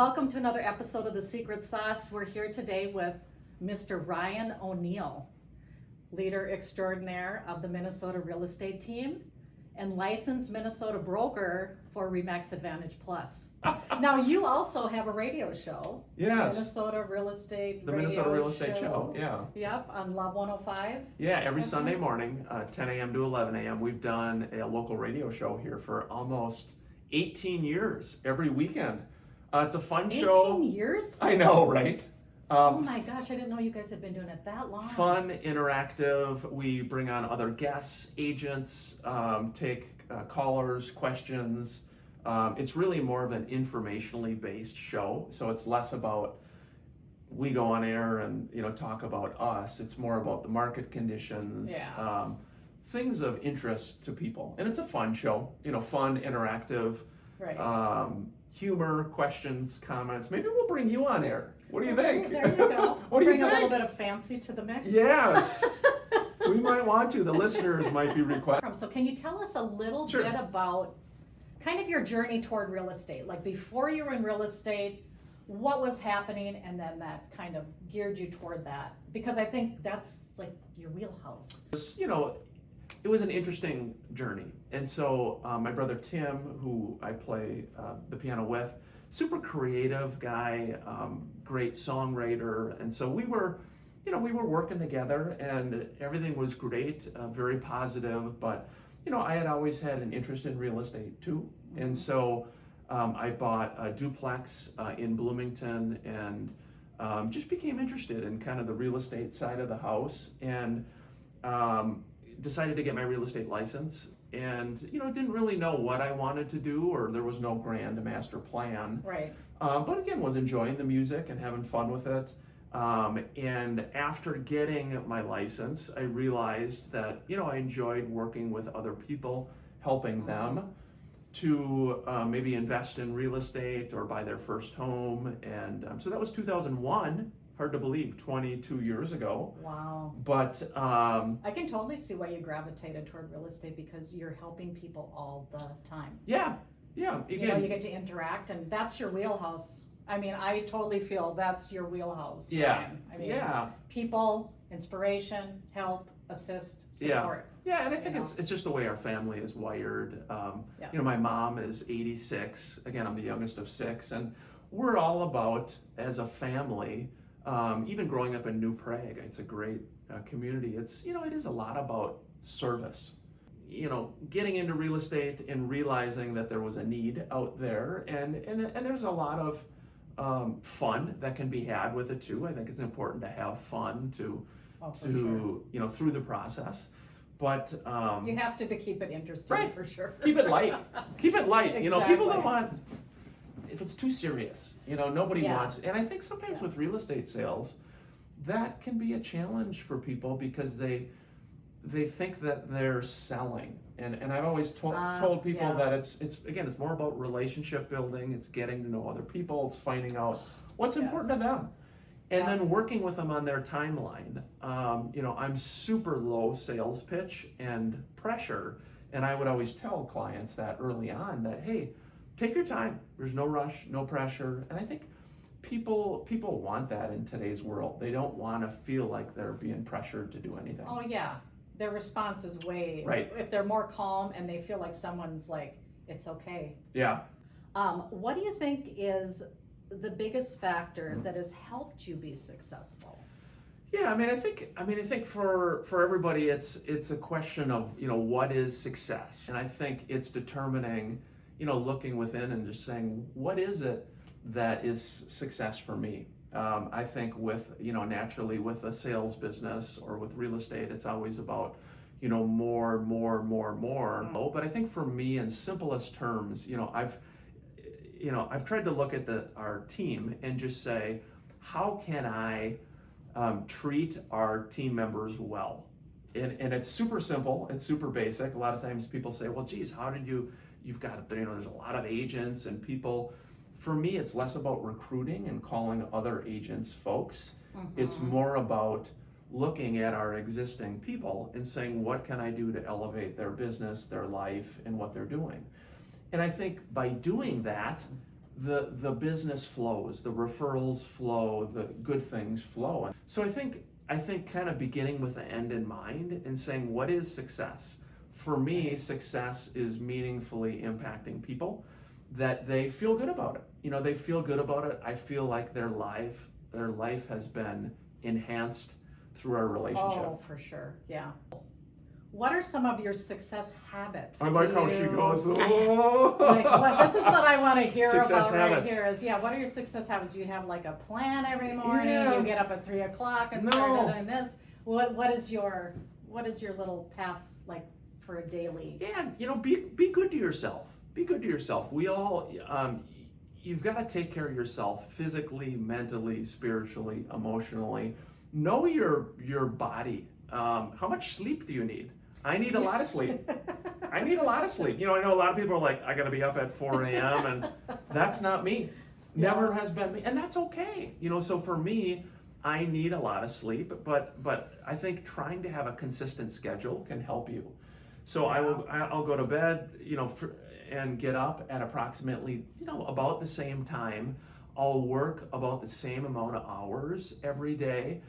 Welcome to another episode of The Secret Sauce. We're here today with Mr. Ryan O'Neill, leader extraordinaire of the Minnesota real estate team and licensed Minnesota broker for Remax Advantage Plus. Now you also have a radio show. Yes. Minnesota Real Estate The Minnesota Real Estate Show, yeah. Yep, on Love 105. Yeah, every Okay. Sunday morning, 10 a.m. to 11 a.m. We've done a local radio show here for almost 18 years, every weekend. It's a fun 18 show. years? I know, right? Oh my gosh, I didn't know you guys have been doing it that long. Fun, interactive. We bring on other guests, agents, take callers, questions. It's really more of an informationally based show, so it's less about we go on air and talk about us. It's more about the market conditions, Yeah. things of interest to people, and it's a fun show. Fun, interactive, Right. humor, questions, comments. Maybe we'll bring you on air. What do you think? There you go. What do you Bring a little think? bit of fancy to the mix. Yes. We might want to. The listeners might be requesting. So can you tell us a little Sure. bit about kind of your journey toward real estate? Like before you were in real estate, what was happening, and then that kind of geared you toward that? Because I think that's like your wheelhouse. It was an interesting journey. And so my brother Tim, who I play the piano with, super creative guy, great songwriter. And so we were working together and everything was great, very positive. But, I had always had an interest in real estate too. And so I bought a duplex in Bloomington and just became interested in kind of the real estate side of the house. And decided to get my real estate license and didn't really know what I wanted to do, or there was no grand master plan, Right. but again was enjoying the music and having fun with it, and after getting my license I realized that I enjoyed working with other people, helping them to maybe invest in real estate or buy their first home. And so that was 2001. Hard to believe, 22 years ago. Wow. But I can totally see why you gravitated toward real estate, because you're helping people all the time. yeah. Again, You get to interact, and that's your wheelhouse. I mean, I totally feel that's your wheelhouse. Yeah. Ryan. I mean, yeah, people, inspiration, help, assist, Yeah. support. yeah, and I think You it's just the way our family is wired. Yeah. My mom is 86. Again, I'm the youngest of 6, and we're all about, as a family, even growing up in New Prague, it's a great community. It's it is a lot about service. Getting into real estate and realizing that there was a need out there, and there's a lot of fun that can be had with it too. I think it's important to have fun to Oh, for sure. through the process. But You have to keep it interesting, Right. for sure. keep it light. Keep it light. People Exactly. don't want, if it's too serious, nobody Yeah. wants. And I think sometimes Yeah. with real estate sales, that can be a challenge for people because they think that they're selling. And I've always told people yeah. that it's more about relationship building. It's getting to know other people. It's finding out what's important to Yes. them. And Yeah. then working with them on their timeline. I'm super low sales pitch and pressure. And I would always tell clients that early on that, hey, take your time. There's no rush, no pressure. And I think people want that in today's world. They don't want to feel like they're being pressured to do anything. Oh, yeah. Their response is way, Right. if they're more calm and they feel like someone's like, it's okay. Yeah. What do you think is the biggest factor that has helped you be successful? Yeah, I think for everybody it's a question of, what is success? And I think it's determining, looking within and just saying, what is it that is success for me? I think with, naturally with a sales business or with real estate, it's always about, more. But I think for me, in simplest terms, I've tried to look at our team and just say, how can I treat our team members well? And it's super simple, it's super basic. A lot of times people say, well, geez, how did you've got, there's a lot of agents and people. For me, it's less about recruiting and calling other agents folks. It's more about looking at our existing people and saying, what can I do to elevate their business, their life, and what they're doing? And I think by doing that, the business flows, the referrals flow, the good things flow. And so I think kind of beginning with the end in mind and saying, what is success? For me, success is meaningfully impacting people, that they feel good about it. You know, they feel good about it. I feel like their life has been enhanced through our relationship. Oh, for sure, yeah. What are some of your success habits? I like how she goes, Like, this is what I want to hear Success about habits. right here is, what are your success habits? Do you have like a plan every morning? Yeah. You get up at 3 o'clock and No. start doing this? What is your little path like for a daily? Yeah, you know, be good to yourself. Be good to yourself. We all, you've got to take care of yourself physically, mentally, spiritually, emotionally. Know your body. How much sleep do you need? I need a lot of sleep. I need a lot of sleep. You know, I know a lot of people are like, I got to be up at 4 a.m. and that's not me. Never has been me, and that's okay. You know, so for me, I need a lot of sleep, but I think trying to have a consistent schedule can help you. So I'll go to bed, you know, and get up at approximately, you know, about the same time. I'll work about the same amount of hours every day.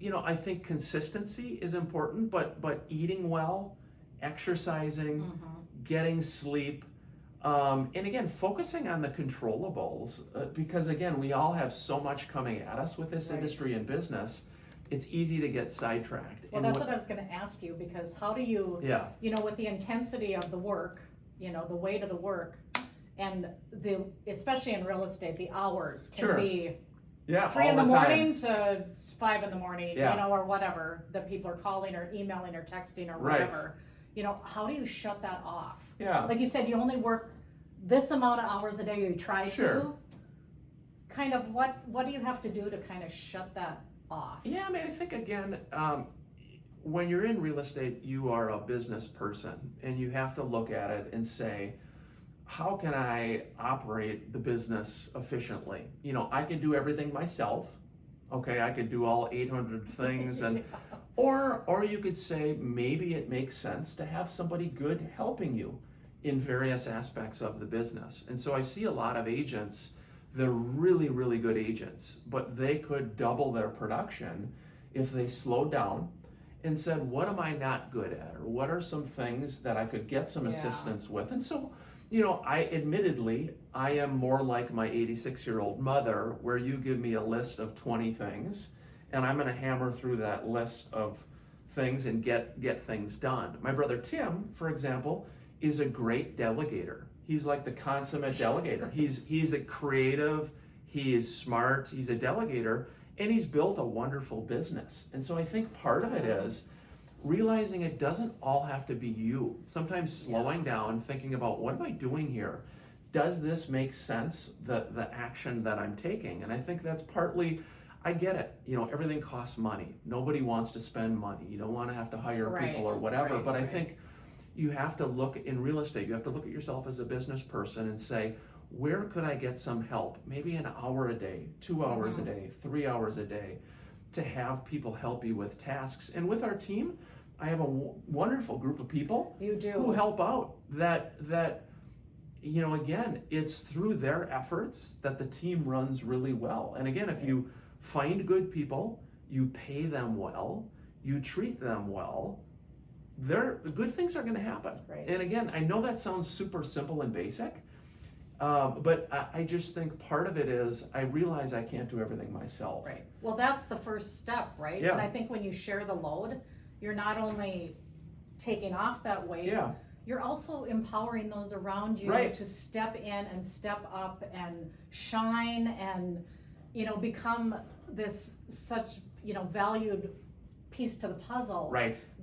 You know, I think consistency is important, but eating well, exercising, getting sleep, and again, focusing on the controllables, because again, we all have so much coming at us with this industry and business. It's easy to get sidetracked. Well, that's what I was going to ask you, because how do you, you know, with the intensity of the work, you know, the weight of the work, and especially in real estate, the hours can be 3 in the morning to 5 in the morning, you know, or whatever, that people are calling or emailing or texting or whatever. You know, how do you shut that off? Yeah. Like you said, you only work this amount of hours a day, you try to. Kind of what do you have to do to kind of shut that off? Yeah, I mean, I think again, when you're in real estate, you are a business person, and you have to look at it and say, how can I operate the business efficiently? You know, I can do everything myself. Okay, I could do all 800 things, and or you could say maybe it makes sense to have somebody good helping you in various aspects of the business. And so I see a lot of agents, they're really, really good agents, but they could double their production if they slowed down and said, what am I not good at? Or what are some things that I could get some assistance with? And so, you know, I am more like my 86-year-old mother, where you give me a list of 20 things, and I'm gonna hammer through that list of things and get things done. My brother Tim, for example, is a great delegator. He's like the consummate delegator. He's a creative, he is smart, he's a delegator, and he's built a wonderful business. And so I think part of it is realizing it doesn't all have to be you. Sometimes slowing down, thinking about, what am I doing here? Does this make sense, the action that I'm taking? And I think that's partly, I get it. You know, everything costs money. Nobody wants to spend money. You don't want to have to hire people or whatever. But I think you have to look, in real estate, you have to look at yourself as a business person and say, where could I get some help? Maybe an hour a day, 2 hours a day, 3 hours a day, to have people help you with tasks. And with our team, I have a wonderful group of people who help out. That you know, again, it's through their efforts that the team runs really well. And again, if you find good people, you pay them well, you treat them well, good things are going to happen. And again, I know that sounds super simple and basic, but I just think part of it is I realize I can't do everything myself. Right. Well, that's the first step, right? Yeah. And I think when you share the load, you're not only taking off that weight, you're also empowering those around you to step in and step up and shine and, you know, become this such, you know, valued piece to the puzzle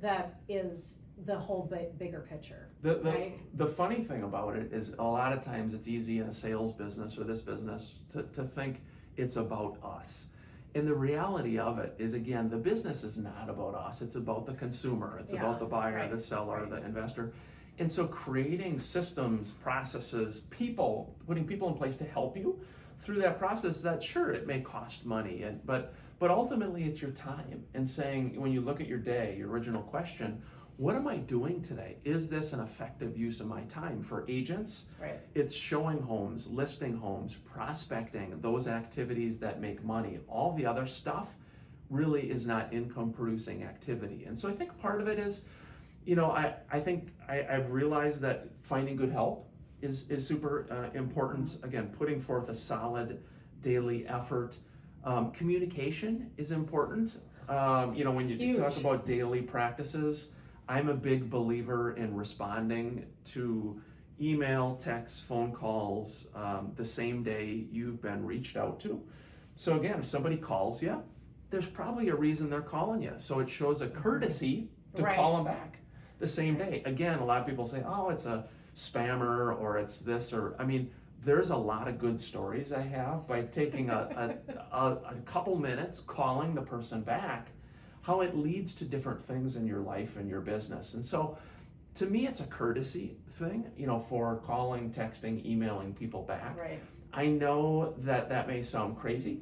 that is the whole bigger picture. The funny thing about it is, a lot of times it's easy in a sales business or this business to think it's about us. And the reality of it is, again, the business is not about us. It's about the consumer. It's about the buyer, the seller, the investor. And so creating systems, processes, people, putting people in place to help you through that process, that sure, it may cost money, but ultimately it's your time. And saying, when you look at your day, your original question, what am I doing today? Is this an effective use of my time? For agents, Right. it's showing homes, listing homes, prospecting, those activities that make money. All the other stuff really is not income producing activity. And so I think part of it is, I think I've realized that finding good help is super important. Again, putting forth a solid daily effort. Communication is important. When you Huge. talk about daily practices, I'm a big believer in responding to email, text, phone calls the same day you've been reached out to. So again, if somebody calls you, there's probably a reason they're calling you. So it shows a courtesy to Right. call them back the same day. Again, a lot of people say, oh, it's a spammer or it's this, or, there's a lot of good stories I have by taking a couple minutes calling the person back, how it leads to different things in your life and your business. And so to me, it's a courtesy thing, for calling, texting, emailing people back. Right. I know that may sound crazy,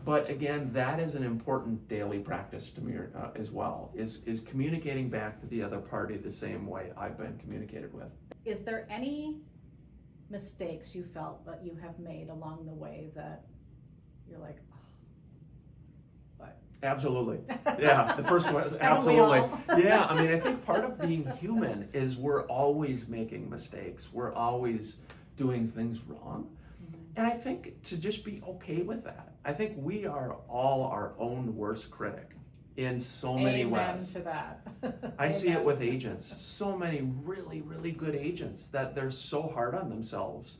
but again, that is an important daily practice to me as well, is communicating back to the other party the same way I've been communicated with. Is there any mistakes you felt that you have made along the way that you're like, Absolutely. Yeah, the first one, Haven't we absolutely. all? Yeah, I think part of being human is we're always making mistakes. We're always doing things wrong. And I think to just be okay with that. I think we are all our own worst critic in so many Amen ways. to that. I see it Amen. with agents. So many really, really good agents that they're so hard on themselves.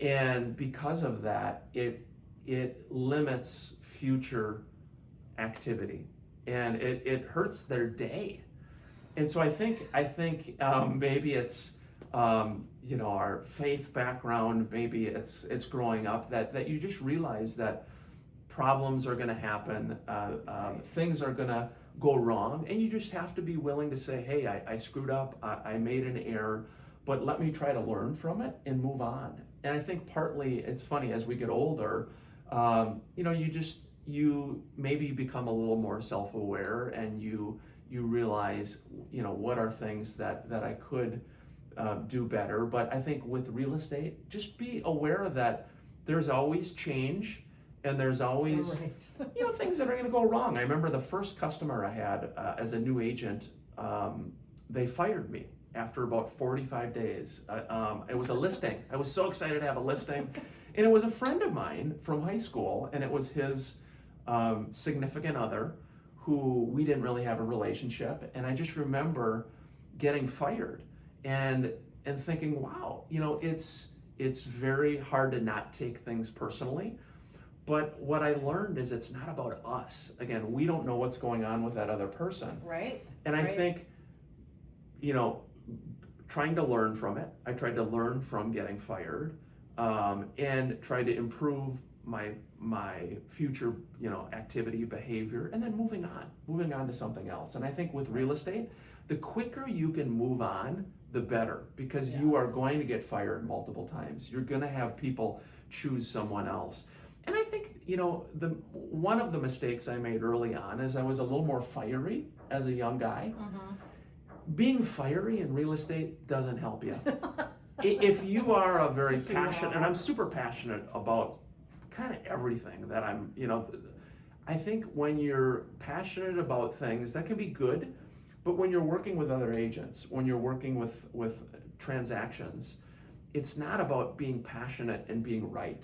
And because of that, it limits future activity, and it hurts their day. And so I think maybe it's our faith background, maybe it's growing up that you just realize that problems are going to happen, things are going to go wrong, and you just have to be willing to say, hey, I screwed up, I made an error, but let me try to learn from it and move on. And I think partly it's funny, as we get older, you maybe become a little more self-aware, and you realize, what are things that I could do better. But I think with real estate, just be aware that there's always change, and there's always Right. things that are going to go wrong. I remember the first customer I had as a new agent, they fired me after about 45 days. It was a listing. I was so excited to have a listing, and it was a friend of mine from high school, and it was his significant other, who we didn't really have a relationship. And I just remember getting fired and thinking, wow, it's very hard to not take things personally. But what I learned is it's not about us. Again, we don't know what's going on with that other person. Right. And I Right. think, trying to learn from it, I tried to learn from getting fired, and try to improve my future, activity, behavior, and then moving on to something else. And I think with real estate, the quicker you can move on, the better, because you are Yes. going to get fired multiple times. You're going to have people choose someone else. And I think, one of the mistakes I made early on is I was a little more fiery as a young guy. Being fiery in real estate doesn't help you. If you are a very passionate, and I'm super passionate about kind of everything that I'm, I think when you're passionate about things, that can be good, but when you're working with other agents, when you're working with transactions, it's not about being passionate and being right.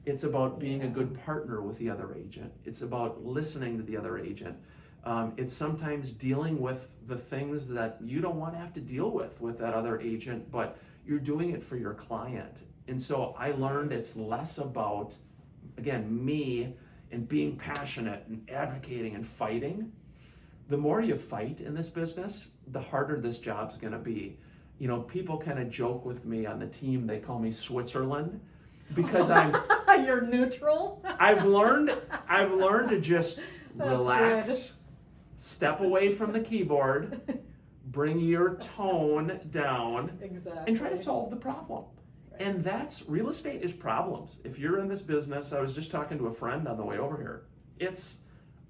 It's about being a good partner with the other agent. It's about listening to the other agent. It's sometimes dealing with the things that you don't want to have to deal with that other agent, but you're doing it for your client. And so I learned it's less about, again, me and being passionate and advocating and fighting. The more you fight in this business, the harder this job's gonna be. People kind of joke with me on the team, they call me Switzerland, because You're neutral. I've learned to just That's relax, step away from the keyboard, bring your tone down, Exactly. and try to solve the problem. And that's, real estate is problems. If you're in this business, I was just talking to a friend on the way over here. It's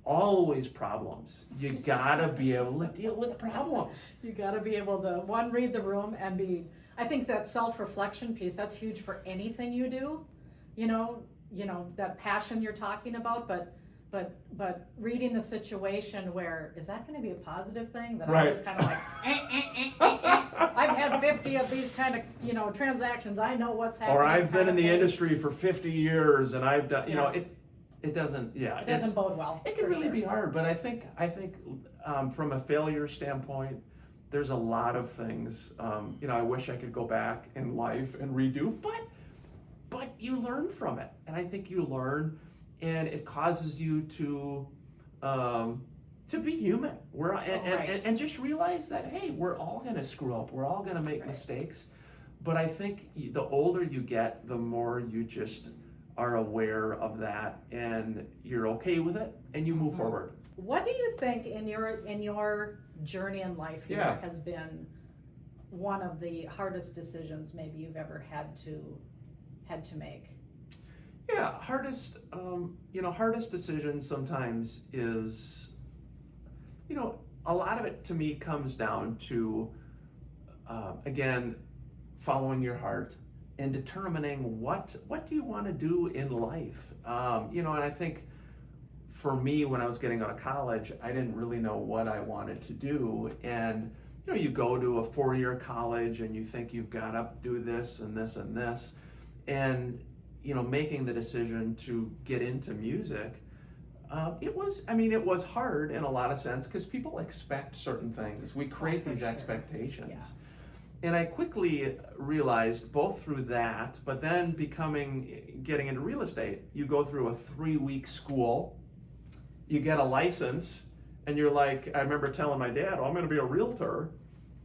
always problems. You gotta be able to deal with problems. You gotta be able to, one, read the room and be, I think that self-reflection piece, that's huge for anything you do. You know, that passion you're talking about, but reading the situation where, is that gonna be a positive thing? That Right. I'm just kind of like, I've had 50 of these kind of, transactions, I know what's happening. Or I've been kind in of the thing. industry for 50 years and I've done, Yeah. it doesn't, It doesn't bode well. It can for really sure. be hard, but I think from a failure standpoint, there's a lot of things. I wish I could go back in life and redo, but you learn from it, and I think you learn, and it causes you to be human. And just realize that, hey, we're all gonna screw up. We're all gonna make Right. mistakes. But I think the older you get, the more you just are aware of that, and you're okay with it, and you move forward. What do you think in your journey in life here Yeah. has been one of the hardest decisions maybe you've ever had to make? Yeah, hardest decision sometimes is, a lot of it to me comes down to, again, following your heart and determining what do you want to do in life. And I think for me, when I was getting out of college, I didn't really know what I wanted to do. And, you go to a 4-year college and you think you've got to do this and this and this. And, making the decision to get into music, it was hard in a lot of sense because people expect certain things. We create for these sure. expectations. Yeah. And I quickly realized both through that, but then getting into real estate, you go through a 3-week school, you get a license, and you're like, I remember telling my dad, I'm going to be a realtor.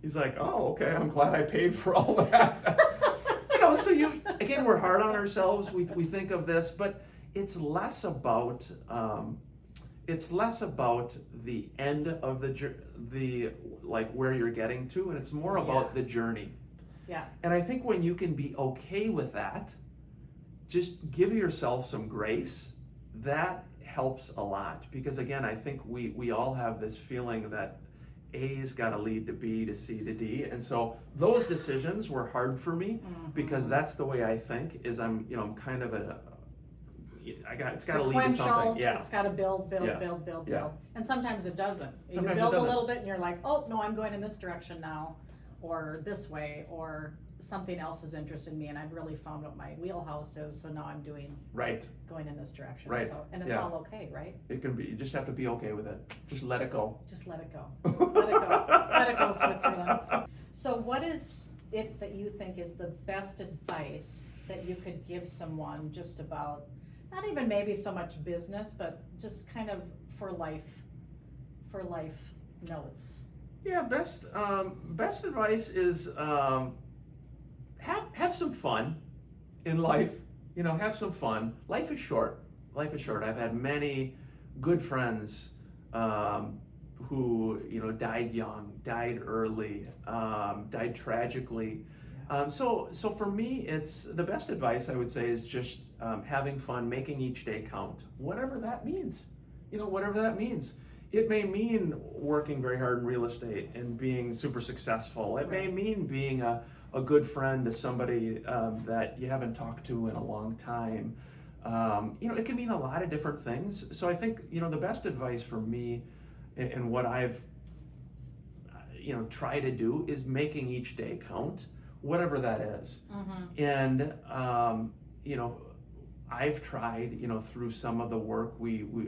He's like, oh, okay, I'm glad I paid for all that. So we're hard on ourselves. We think of this, but it's less about the end of the like where you're getting to, and it's more about the journey. Yeah. And I think when you can be okay with that, just give yourself some grace. That helps a lot, because again, I think we all have this feeling that A's got to lead to B to C to D, and so those decisions were hard for me because that's the way I think. Is I'm kind of it's got to lead to something. Yeah. It's got to build, Yeah. and sometimes it doesn't. Sometimes you build it a doesn't. little bit, and you're like, oh no, I'm going in this direction now, or this way, or something else is interested me, and I've really found what my wheelhouse is. So now I'm going in this direction. Right. So, and it's Yeah. all okay, right? It can be. You just have to be okay with it. Just let it go. Just let it go. Let it go. Let it go, Switzerland. So what is it that you think is the best advice that you could give someone just about, not even maybe so much business, but just kind of for life notes? Yeah, best advice is have some fun in life. Have some fun. Life is short. I've had many good friends who died young, died early, died tragically. So for me, it's the best advice I would say is just having fun, making each day count, whatever that means. Whatever that means. It may mean working very hard in real estate and being super successful. It may mean being a good friend to somebody that you haven't talked to in a long time. It can mean a lot of different things. So I think, the best advice for me and what I've, tried to do is making each day count, whatever that is. And, I've tried, through some of the work,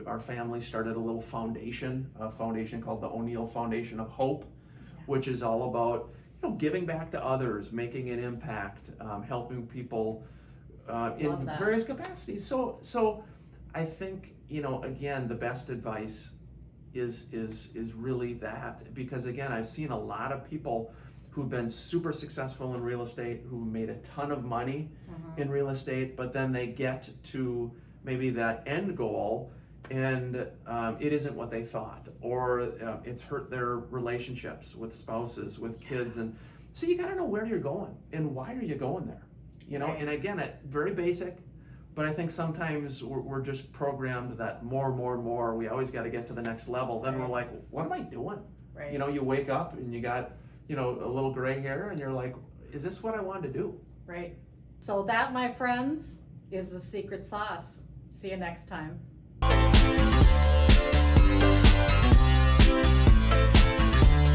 our family started a little foundation, a foundation called the O'Neill Foundation of Hope, which is all about, giving back to others, making an impact, helping people in various capacities. So I think, again, the best advice is really that, because again, I've seen a lot of people who've been super successful in real estate, who made a ton of money in real estate, but then they get to maybe that end goal and it isn't what they thought, or it's hurt their relationships with spouses, with kids. And so you gotta know where you're going and why are you going there, Right. And again, very basic, But I think sometimes we're just programmed that more, we always got to get to the next level. Then we're like, what am I doing? Right. You know, you wake up and you got, you know, a little gray hair and you're like, is this what I want to do? Right. So that, my friends, is the secret sauce. See you next time.